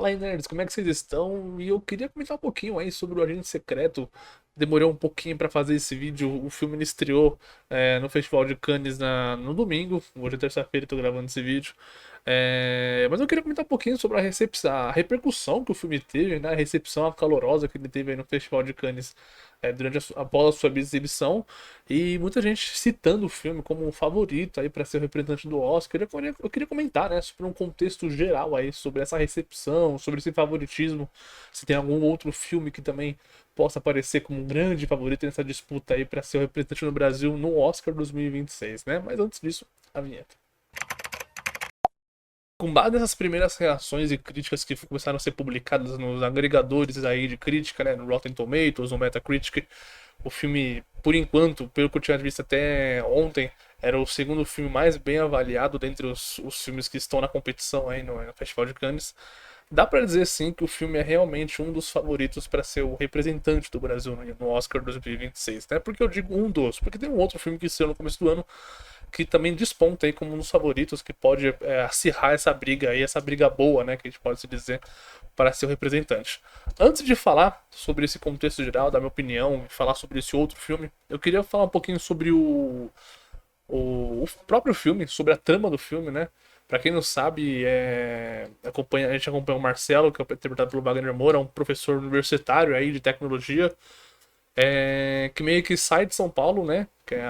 Fala aí, nerds, como é que vocês estão? E eu queria comentar um pouquinho aí sobre o Agente Secreto. Demorei um pouquinho pra fazer esse vídeo. O filme ele estreou no Festival de Cannes no domingo. Hoje é terça-feira, tô gravando esse vídeo. Mas eu queria comentar um pouquinho sobre a repercussão que o filme teve, né? A recepção calorosa que ele teve aí no Festival de Cannes após a sua exibição. E muita gente citando o filme como um favorito aí para ser o representante do Oscar. Eu queria comentar, né, sobre um contexto geral aí, sobre essa recepção, sobre esse favoritismo. Se tem algum outro filme que também possa aparecer como um grande favorito nessa disputa aí para ser o representante do Brasil no Oscar 2026, né? Mas antes disso, a vinheta. Com base nessas primeiras reações e críticas que começaram a ser publicadas nos agregadores aí de crítica, né, no Rotten Tomatoes, no Metacritic, o filme, por enquanto, pelo que eu tinha visto até ontem, era o segundo filme mais bem avaliado dentre os filmes que estão na competição aí no Festival de Cannes. Dá pra dizer sim que o filme é realmente um dos favoritos para ser o representante do Brasil no Oscar 2026, né? Porque eu digo um dos, porque tem um outro filme que saiu no começo do ano que também desponta aí como um dos favoritos que pode acirrar essa briga aí, essa briga boa, né, que a gente pode se dizer, para ser o representante. Antes de falar sobre esse contexto geral, dar minha opinião e falar sobre esse outro filme, eu queria falar um pouquinho sobre o próprio filme, sobre a trama do filme, né? Pra quem não sabe, a gente acompanha o Marcelo, que é interpretado pelo Wagner Moura, um professor universitário aí de tecnologia, que meio que sai de São Paulo, né?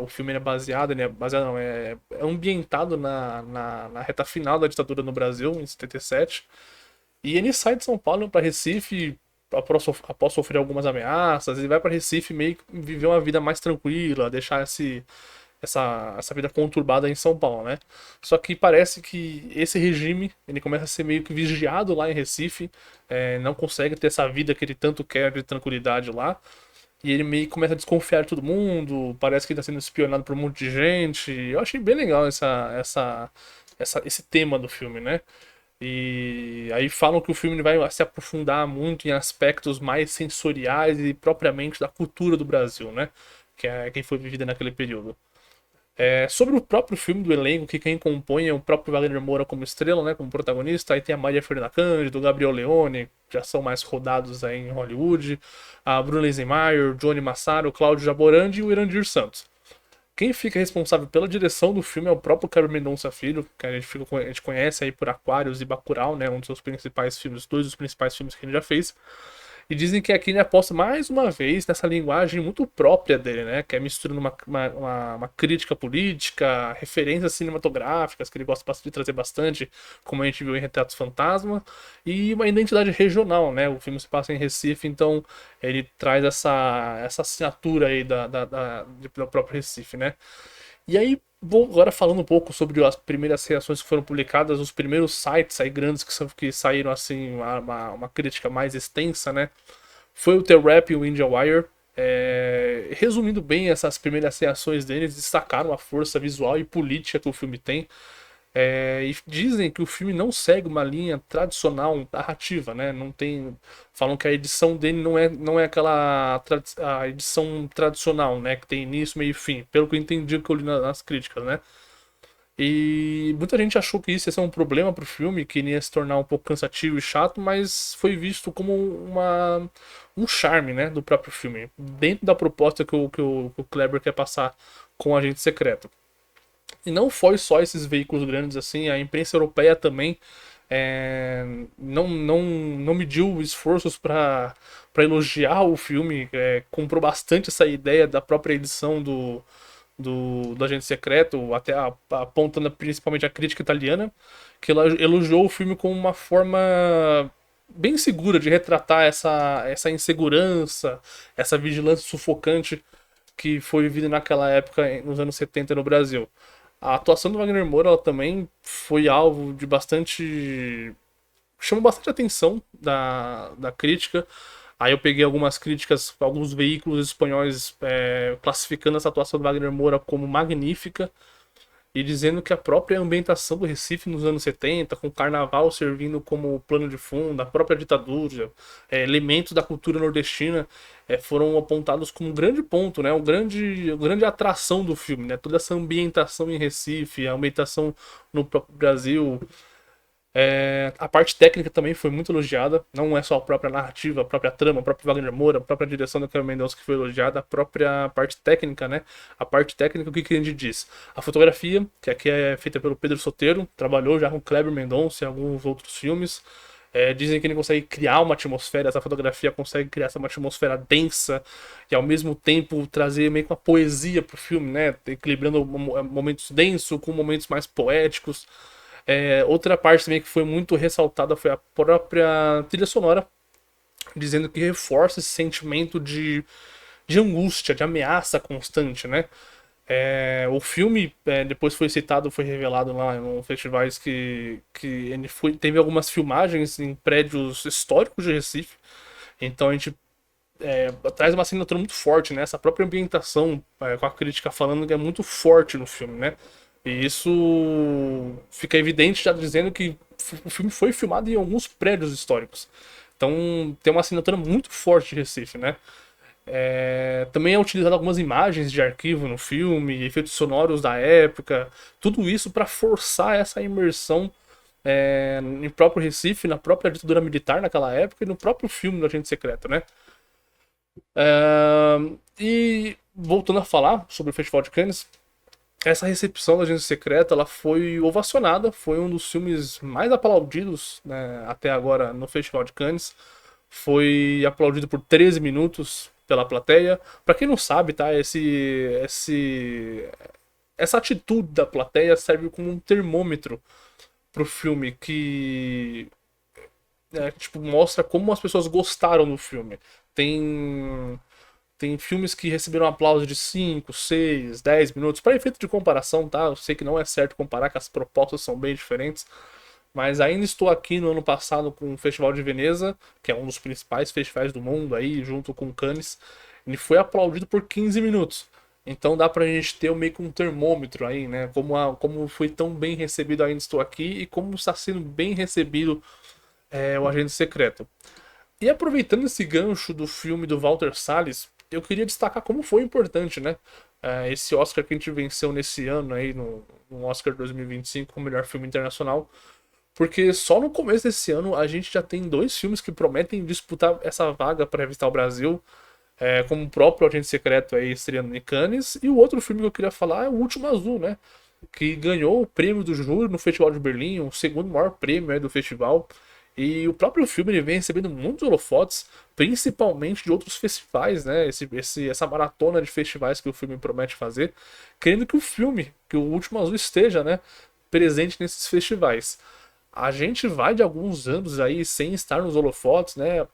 O filme é baseado, não, é ambientado na reta final da ditadura no Brasil, em 77. E ele sai de São Paulo para Recife após sofrer algumas ameaças. Ele vai para Recife meio que viver uma vida mais tranquila, deixar essa vida conturbada em São Paulo, né? Só que parece que esse regime ele começa a ser meio que vigiado lá em Recife, não consegue ter essa vida que ele tanto quer de tranquilidade lá. E ele meio que começa a desconfiar de todo mundo, parece que ele tá sendo espionado por um monte de gente. Eu achei bem legal esse tema do filme, né? E aí falam que o filme vai se aprofundar muito em aspectos mais sensoriais e propriamente da cultura do Brasil, né? Que é quem foi vivida naquele período. Sobre o próprio filme do elenco, que quem compõe é o próprio Wagner Moura como estrela, né, como protagonista. Aí tem a Maria Fernanda Cândido, o Gabriel Leone, que já são mais rodados aí em Hollywood, a Bruna Eisenmeyer, o Johnny Massaro, o Cláudio Jaborandi e o Irandir Santos. Quem fica responsável pela direção do filme é o próprio Kleber Mendonça Filho, que a gente conhece aí por Aquários e Bacurau, né, um dos seus principais filmes, dois dos principais filmes que ele já fez. E dizem que aqui ele aposta mais uma vez nessa linguagem muito própria dele, né? Que é misturando uma crítica política, referências cinematográficas, que ele gosta de trazer bastante, como a gente viu em Retratos Fantasma, e uma identidade regional, né? O filme se passa em Recife, então ele traz essa assinatura aí do próprio Recife, né? E aí, vou agora falando um pouco sobre as primeiras reações que foram publicadas, os primeiros sites aí grandes que saíram assim, uma crítica mais extensa, né? Foi o The Rap e o IndieWire. Resumindo bem essas primeiras reações deles, destacaram a força visual e política que o filme tem. E dizem que o filme não segue uma linha tradicional narrativa, né? Não tem, falam que a edição dele não é aquela a edição tradicional, né? Que tem início, meio e fim. Pelo que eu entendi que eu li nas críticas, né? E muita gente achou que isso ia ser um problema pro filme, que ele ia se tornar um pouco cansativo e chato, mas foi visto como um charme, né, do próprio filme, dentro da proposta que o Kleber quer passar com o Agente Secreto. E não foi só esses veículos grandes assim, a imprensa europeia também não mediu esforços para elogiar o filme, comprou bastante essa ideia da própria edição do Agente Secreto, até apontando principalmente a crítica italiana, que ela elogiou o filme como uma forma bem segura de retratar essa insegurança, essa vigilância sufocante que foi vivida naquela época, nos anos 70 no Brasil. A atuação do Wagner Moura ela também foi alvo de bastante. Chamou bastante atenção da crítica. Aí eu peguei algumas críticas, alguns veículos espanhóis classificando essa atuação do Wagner Moura como magnífica e dizendo que a própria ambientação do Recife nos anos 70, com o carnaval servindo como plano de fundo, a própria ditadura, elementos da cultura nordestina foram apontados como um grande ponto, né? Grande atração do filme, né? Toda essa ambientação em Recife, a ambientação no próprio Brasil. A parte técnica também foi muito elogiada, não é só a própria narrativa, a própria trama, o próprio Wagner Moura, a própria direção do Cameron Mendonça que foi elogiada, a própria parte técnica, né? A parte técnica, o que que a gente diz? A fotografia, que aqui é feita pelo Pedro Soteiro, trabalhou já com Kleber Mendonça e alguns outros filmes. Dizem que ele consegue criar uma atmosfera, essa fotografia consegue criar uma atmosfera densa e ao mesmo tempo trazer meio que uma poesia pro filme, né? Equilibrando momentos densos com momentos mais poéticos. Outra parte também que foi muito ressaltada foi a própria trilha sonora, dizendo que reforça esse sentimento de angústia, de ameaça constante, né? O filme depois foi citado, foi revelado lá em festivais que ele teve algumas filmagens em prédios históricos de Recife. Então a gente traz uma assinatura muito forte, né? Essa própria ambientação, com a crítica falando que é muito forte no filme, né? E isso fica evidente já dizendo que o filme foi filmado em alguns prédios históricos. Então tem uma assinatura muito forte de Recife, né? Também é utilizado algumas imagens de arquivo no filme, efeitos sonoros da época, tudo isso para forçar essa imersão em próprio Recife, na própria ditadura militar naquela época e no próprio filme do Agente Secreto, né? E voltando a falar sobre o Festival de Cannes, essa recepção da Agente Secreta ela foi ovacionada, foi um dos filmes mais aplaudidos, né, até agora no Festival de Cannes. Foi aplaudido por 13 minutos pela plateia. Pra quem não sabe, tá? Essa atitude da plateia serve como um termômetro pro filme que tipo, mostra como as pessoas gostaram do filme. Tem tem filmes que receberam aplauso de 5, 6, 10 minutos. Para efeito de comparação, tá? Eu sei que não é certo comparar, que as propostas são bem diferentes. Mas ainda estou aqui no ano passado com o Festival de Veneza, que é um dos principais festivais do mundo aí, junto com Cannes. Ele foi aplaudido por 15 minutos. Então dá pra gente ter meio que um termômetro aí, né? Como foi tão bem recebido Ainda Estou Aqui e como está sendo bem recebido o Agente Secreto. E aproveitando esse gancho do filme do Walter Salles, eu queria destacar como foi importante, né? Esse Oscar que a gente venceu nesse ano aí, no Oscar 2025, como melhor filme internacional. Porque só no começo desse ano a gente já tem dois filmes que prometem disputar essa vaga para revistar o Brasil, como o próprio Agente Secreto aí estreando em Cannes, e o outro filme que eu queria falar é O Último Azul, né? Que ganhou o prêmio do júri no Festival de Berlim, o segundo maior prêmio aí do festival. E o próprio filme ele vem recebendo muitos holofotes, principalmente de outros festivais, né? Essa maratona de festivais que o filme promete fazer, querendo que o filme, que o Último Azul esteja, né, presente nesses festivais. A gente vai de alguns anos aí sem estar nos holofotes, né?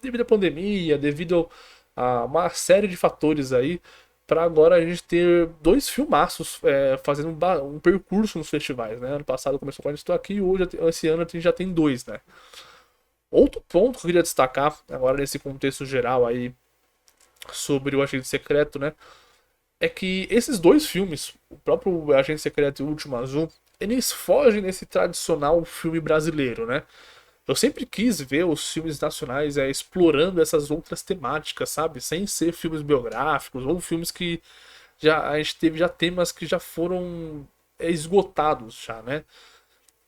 Devido à pandemia, devido a uma série de fatores aí, para agora a gente ter dois filmaços fazendo um percurso nos festivais, né? Ano passado começou com a Estou Aqui e hoje, esse ano a gente já tem dois, né? Outro ponto que eu queria destacar, agora nesse contexto geral aí, sobre o Agente Secreto, né? É que esses dois filmes, o próprio Agente Secreto e o Último Azul, eles fogem desse tradicional filme brasileiro, né? Eu sempre quis ver os filmes nacionais explorando essas outras temáticas, sabe? Sem ser filmes biográficos ou filmes que já a gente teve já temas que já foram esgotados já, né?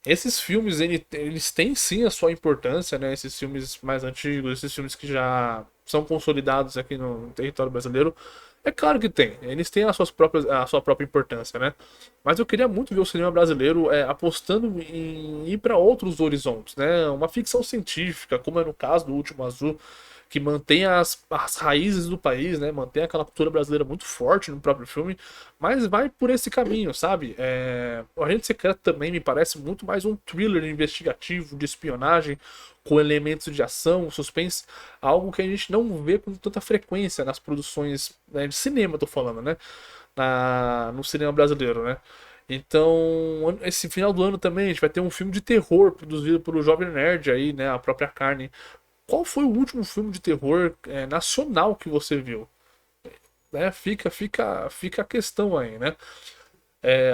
Esses filmes eles têm sim a sua importância, né? Esses filmes mais antigos, esses filmes que já são consolidados aqui no território brasileiro. É claro que tem, eles têm a sua própria importância, né? Mas eu queria muito ver o cinema brasileiro apostando em ir para outros horizontes, né? Uma ficção científica, como é no caso do Último Azul, que mantém as raízes do país, né? Mantém aquela cultura brasileira muito forte no próprio filme, mas vai por esse caminho, sabe? O Agente Secreto também me parece muito mais um thriller investigativo de espionagem, com elementos de ação, suspense, algo que a gente não vê com tanta frequência nas produções, né, de cinema, tô falando, né? No cinema brasileiro, né? Então, esse final do ano também a gente vai ter um filme de terror produzido pelo Jovem Nerd aí, né? A própria Carne. Qual foi o último filme de terror nacional que você viu? Né? Fica a questão aí, né?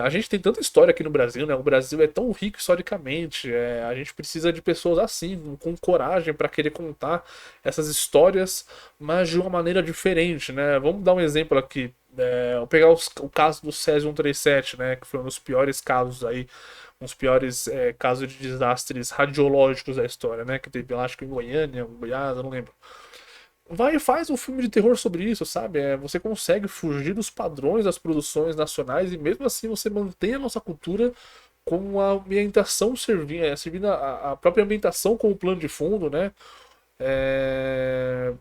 A gente tem tanta história aqui no Brasil, né? O Brasil é tão rico historicamente. A gente precisa de pessoas assim, com coragem para querer contar essas histórias, mas de uma maneira diferente, né? Vamos dar um exemplo aqui. Vou pegar o caso do Césio 137, né? Que foi um dos piores casos aí uns piores casos de desastres radiológicos da história, né? Que teve lá, acho que em Goiânia, Goiás, eu não lembro. Vai e faz um filme de terror sobre isso, sabe? Você consegue fugir dos padrões das produções nacionais e mesmo assim você mantém a nossa cultura com a ambientação servindo a própria ambientação como plano de fundo, né? É,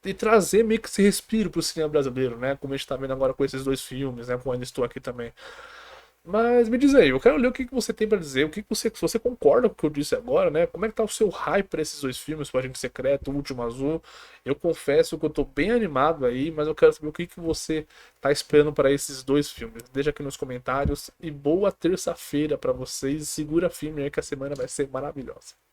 E trazer meio que esse respiro pro cinema brasileiro, né? Como a gente tá vendo agora com esses dois filmes, né? Com Ainda Estou Aqui também. Mas me diz aí, eu quero ler o que que você tem pra dizer, o que que você, se você concorda com o que eu disse agora, né? Como é que tá o seu hype pra esses dois filmes, O Agente Secreto, O Último Azul? Eu confesso que eu tô bem animado aí, mas eu quero saber o que que você tá esperando para esses dois filmes. Deixa aqui nos comentários e boa terça-feira pra vocês. Segura firme aí que a semana vai ser maravilhosa.